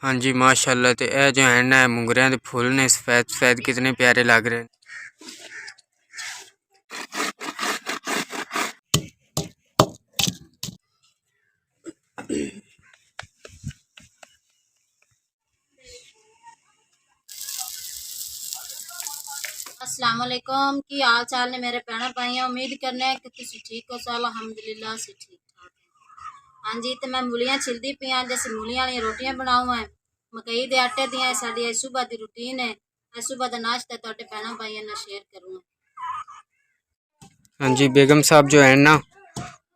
हाँ जी माशाल्लाह। तो यह जो है ना मुंगरियां के फुल ने सफेद सफेद कितने प्यारे लग रहे हैं। अस्सलाम वालेकुम की हाल चाल ने मेरे भैन भाई। उम्मीद करने कि तुम ठीक हो। सो अलहमदुलिल्लाह से ठीक ठाक है। हाँ जी, तो मैं मूलियां छिलदी पई हाँ। जैसे मूलियां वाली रोटियां बनाऊँ है मकई के आटे दी। साड़ी सुबह की रूटीन है। सुबह का नाश्ता तो भैन भाइयों ने शेयर करूँ। हाँ जी बेगम साहब जो है ना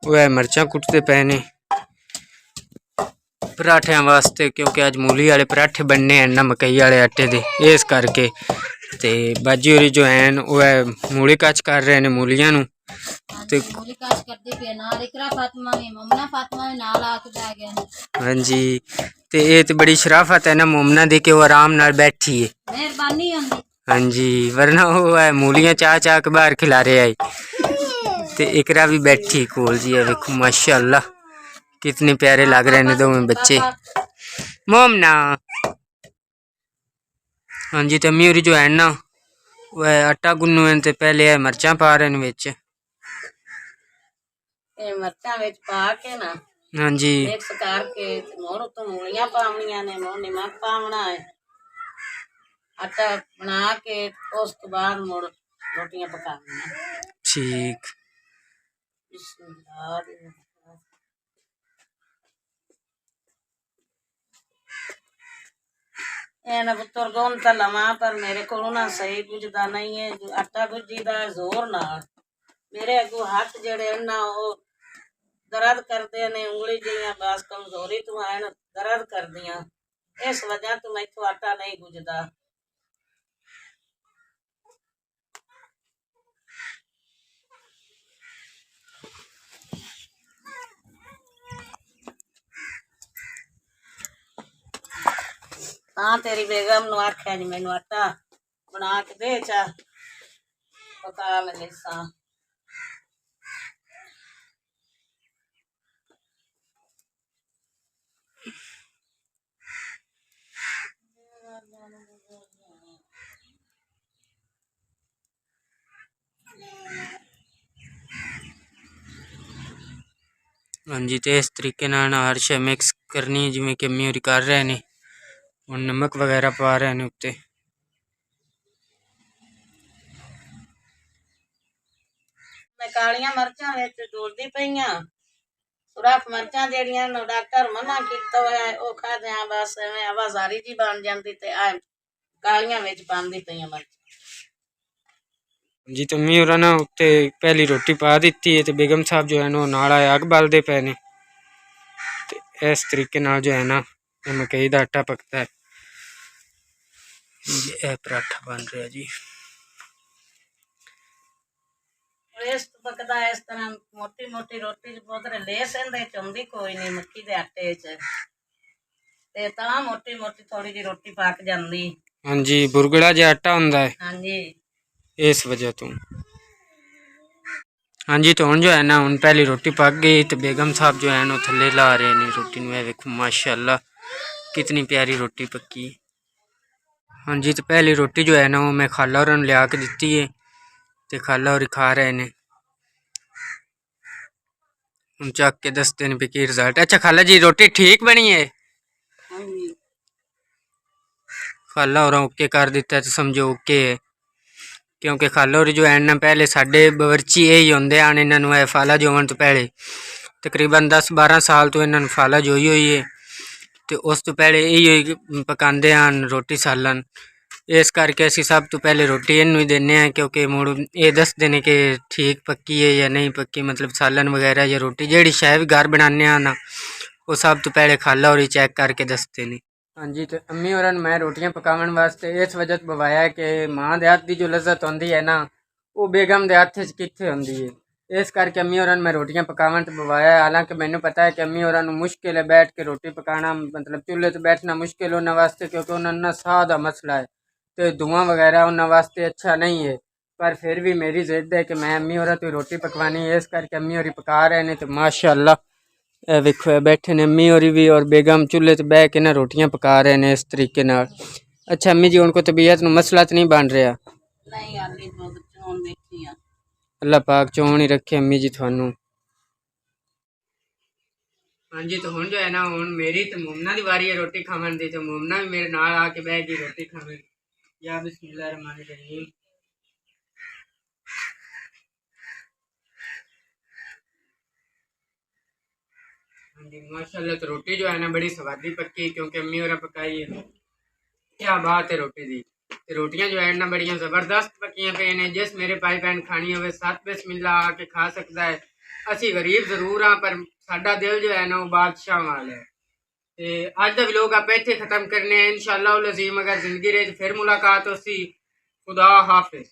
वह मिर्चा कुटते पे ने पराठियां वास्ते, क्योंकि अज मूली वाले पराठे बनने हैं ना मकई वाले आटे दे, इस करके ते बाजी होरी जो है वह मूली कच कर रहे हैं मूलियां नू। हाँ जी, ते ये तो बड़ी शराफत है ना मोमना दी कि वो आराम नाल बैठी है। मेहरबानी होंदी। हाँ जी, वरना वो है मूलियां चाह चाह के बाहर खिला रहे आई। ते इकरा भी बैठी कोल जी है, देखो माशाअल्लाह कितने प्यारे लग रहे हैं दोनों बच्चे। मोमना हाँ जी, तो अम्मी जो है ना वह आटा गुन्नू है ते पहले मिर्चा पा रहे हैं विच। मिर्चा विच पा के ना हाँ जी मिक्स करके मोड़ तो मूलियां पावनियां ने, मोड़ नमक पावना है, आटा बना के उस तो बाद मोड़ रोटियां पकानियां। ठीक। एना पुत्र गोन ता लवा पर मेरे को ना सही गुजदा नहीं है। जो आटा गुजीदा जोर ना मेरे अगू हाथ जड़े ना वो दर्द करते ने, उंगली जियां बस कमजोरी तो है ना दर्द कर दियां। इस वजह तो मैं तो आटा नहीं गुजदा। हाँ तेरी बेगम नु आख्या जी मैनू आटा बना के दे चा पका मैं लेसा। हाँ जी, तो इस तरीके हर शे मिक्स करनी है जिमें कि अम्मी होरी कर रहे हैं और नमक वगैरह पा रहे हैं उत्ते। मैं कालियां मरचां विच डोलदी पईयां। सुरख मरचां जेड़ियां डॉक्टर मना कीता होया ओ खादे बस एवें आवाजारी जी बन जांदी ते आ कालियां विच पांदी पईयां मरचां। जी, तो अम्मी होरा ना उत्ते पहली रोटी पा दी है तो बेगम साहब जो है ना नाल आए अग बालदे पे ने। इस तरीके नाल जो है ना मकई का आटा पकता है जी। यह पराठा बन रहा जी। इस पकदा इस तरह मोटी मोटी रोटी बहुत लेस इंदे चौंदी कोई नहीं मक्की दे आटे च ते ता मोटी मोटी थोड़ी जी रोटी पक जांदी। हाँ जी, बुरगड़ा जो आटा हुंदा है। हाँ जी, इस वजह तो हाँ जी, तो हम जो है ना हम पहली रोटी पक गई तो बेगम साहब जो है ना थले ला रहे हैं रोटी में। देखो माशाल्लाह कितनी प्यारी रोटी पक्की। हाँ जी, तो पहली रोटी जो है ना वो मैं खाला और लिया के दी है तो खाला और खा रहे हैं। हम चक के दसते हैं कि रिजल्ट। अच्छा खाला जी रोटी ठीक बनी है? खाला और ओके कर दिता है तो समझो ओके है, क्योंकि खाला और जो है ना पहले साढ़े बवर्ची यही होंगे आने इन्होंने फाला जोवन तो पहले तकरीबन 10-12 साल तो इन्होंने फाला जोई हुई है। तो उस तो पहले यही पकाते हैं रोटी सालन। इस करके असी सब तो पहले रोटी इनू ही देने हैं, क्योंकि मुड़ ये दसते हैं कि ठीक पक्की है या नहीं पक्की, मतलब सालन वगैरह या रोटी जी शै भी घर बनाने ना वो सब तो पहले खाला और ही चेक करके दसते हैं। हाँ जी, तो अम्मी और मैं रोटियां पकावन वास्ते इस वजह तो बवाया है कि माँ के हथ की जो लज्जत होंगी है ना वो बेगम के हथ च कित्थे होंदी है। इस करके अम्मी और मैं रोटियां पकावन तो बवाया है। हालांकि मैंने पता है कि अम्मी और मुश्किल है बैठ के रोटी पकाना, मतलब चूल्हे तो बैठना मुश्किल उन्होंने वास्ते, क्योंकि उन्होंने साह का मसला है तो धुआं वगैरह उन्होंने वास्ते अच्छा नहीं है। पर फिर भी मेरी जिद है कि मैं अम्मी और तो रोटी पकवानी है, इस करके अम्मी और पका रहे हैं। तो माशाअल्लाह वेखो बैठे ने अम्मी और भी और बेगम चूल्हे ते बह के ना रोटियां पका रहे ने इस तरीके नाल। अच्छा अम्मी जी उनको तबीयत नु मसला तो नहीं बन रहा? नहीं आली दो चोन बैठी हैं। अल्लाह पाक चोन ही रखे अम्मी जी थानू। हाँ जी तो हुन जो है ना हुन मेरी तो मुमना दी वारी है रोटी खावन दी, तो मुमना भी मेरे नाल आके बह गई रोटी खावे। या बिस्मिल्लाह रहमान रहीम। हाँ जी माशाल्लाह तो रोटी जो है ना बड़ी स्वादी पक्की, क्योंकि अम्मी और पकाई है। क्या बात है रोटी दी। ते रोटियां जो है ना बड़ियां जबरदस्त पक्कियां पे ने। जिस मेरे भाई बहन खानी होवे साथ बिस्मिल्लाह आके खा सकता है। असी गरीब जरूर हाँ पर साडा दिल जो है ना वो बादशाह वाला है। ते अज का व्लॉग आप इत्थे खत्म करने हैं इंशाअल्लाह अज़ीम। अगर जिंदगी रही तो फिर मुलाकात होसी। खुदा हाफिज।